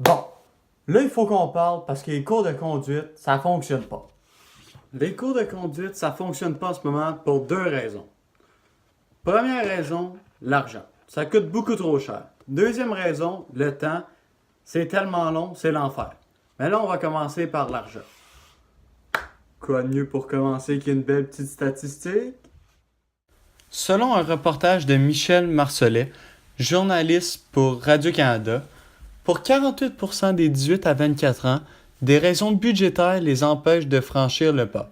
Bon, là, il faut qu'on parle parce que les cours de conduite, ça fonctionne pas. Les cours de conduite, ça fonctionne pas en ce moment pour deux raisons. Première raison, l'argent. Ça coûte beaucoup trop cher. Deuxième raison, le temps. C'est tellement long, c'est l'enfer. Mais là, on va commencer par l'argent. Quoi de mieux pour commencer qu'une belle petite statistique? Selon un reportage de Michel Marcellet, journaliste pour Radio-Canada, pour 48% des 18 à 24 ans, des raisons budgétaires les empêchent de franchir le pas.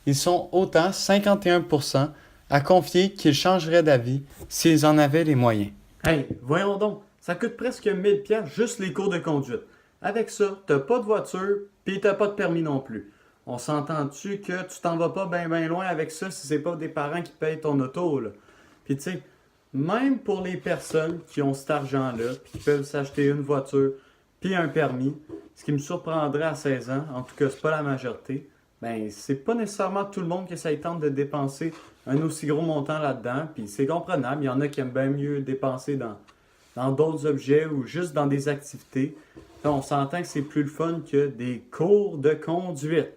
Ils sont autant 51% à confier qu'ils changeraient d'avis s'ils en avaient les moyens. Hey, voyons donc, ça coûte presque 1000 pièces juste les cours de conduite. Avec ça, t'as pas de voiture, pis t'as pas de permis non plus. On s'entend-tu que tu t'en vas pas bien loin avec ça si c'est pas des parents qui payent ton auto, là? Puis tu sais, même pour les personnes qui ont cet argent-là, puis qui peuvent s'acheter une voiture, puis un permis, ce qui me surprendrait à 16 ans, en tout cas c'est pas la majorité, ben c'est pas nécessairement tout le monde qui essaye tente de dépenser un aussi gros montant là-dedans, puis c'est comprenable, il y en a qui aiment bien mieux dépenser dans d'autres objets ou juste dans des activités. Là, on s'entend que c'est plus le fun que des cours de conduite.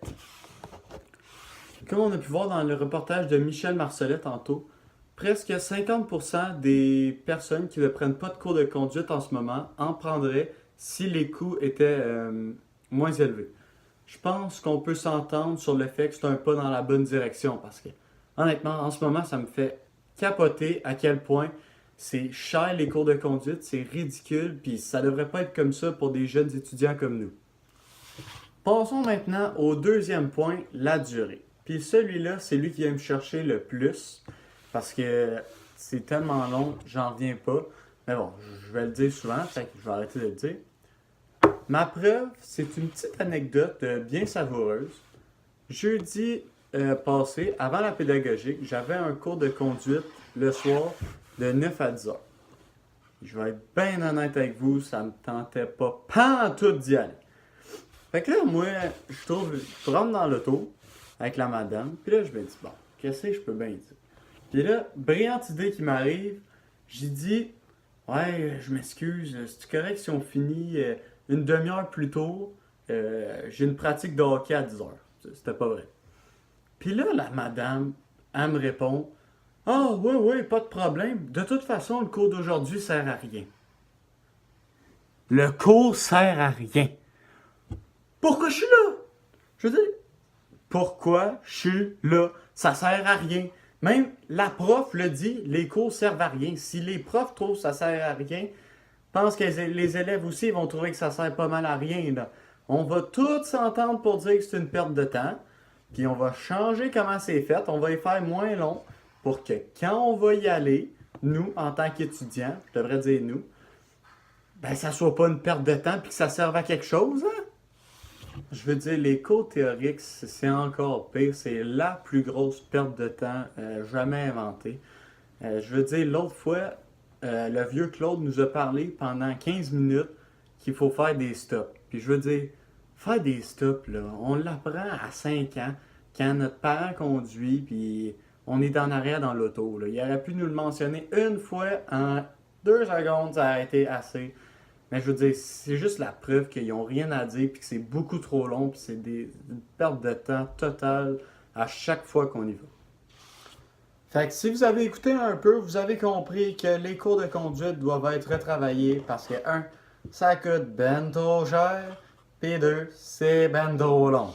Comme on a pu voir dans le reportage de Michel Marcellet tantôt, presque 50% des personnes qui ne prennent pas de cours de conduite en ce moment en prendraient si les coûts étaient moins élevés. Je pense qu'on peut s'entendre sur le fait que c'est un pas dans la bonne direction parce que, honnêtement, en ce moment, ça me fait capoter à quel point c'est cher les cours de conduite, c'est ridicule, puis ça devrait pas être comme ça pour des jeunes étudiants comme nous. Passons maintenant au deuxième point, la durée. Puis celui-là, c'est lui qui vient me chercher le plus, parce que c'est tellement long, j'en reviens pas. Mais bon, je vais le dire souvent, fait que je vais arrêter de le dire. Ma preuve, c'est une petite anecdote bien savoureuse. Jeudi passé, avant la pédagogique, j'avais un cours de conduite le soir de 9 à 10 heures. Je vais être bien honnête avec vous, ça me tentait pas pantoute d'y aller. Fait que là, moi, je rentre dans l'auto avec la madame, puis là, je me dis, bon, qu'est-ce que je peux bien dire? Puis là, brillante idée qui m'arrive, j'ai dit, ouais, je m'excuse, c'est correct si on finit une demi-heure plus tôt, j'ai une pratique de hockey à 10 heures. C'était pas vrai. Puis là, la madame, elle me répond, ah, oui, pas de problème. De toute façon, le cours d'aujourd'hui sert à rien. Le cours sert à rien. Pourquoi je suis là? Je veux dire, pourquoi je suis là? Ça sert à rien. Même la prof le dit, les cours servent à rien. Si les profs trouvent que ça sert à rien, je pense que les élèves aussi vont trouver que ça sert pas mal à rien, là. On va tous s'entendre pour dire que c'est une perte de temps, puis on va changer comment c'est fait, on va y faire moins long, pour que quand on va y aller, nous, en tant qu'étudiants, je devrais dire nous, ben ça soit pas une perte de temps puis que ça serve à quelque chose, hein? Je veux dire, les cours théoriques, c'est encore pire. C'est la plus grosse perte de temps jamais inventée. Je veux dire, l'autre fois, le vieux Claude nous a parlé pendant 15 minutes qu'il faut faire des stops. Puis je veux dire, faire des stops, là, on l'apprend à 5 ans, quand notre parent conduit, puis on est en arrière dans l'auto, là. Il aurait pu nous le mentionner une fois en 2 secondes, ça a été assez. Mais je veux dire, c'est juste la preuve qu'ils n'ont rien à dire, puis que c'est beaucoup trop long, puis c'est une perte de temps totale à chaque fois qu'on y va. Fait que si vous avez écouté un peu, vous avez compris que les cours de conduite doivent être retravaillés parce que, un, ça coûte ben trop cher, puis deux, c'est ben trop long.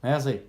Merci.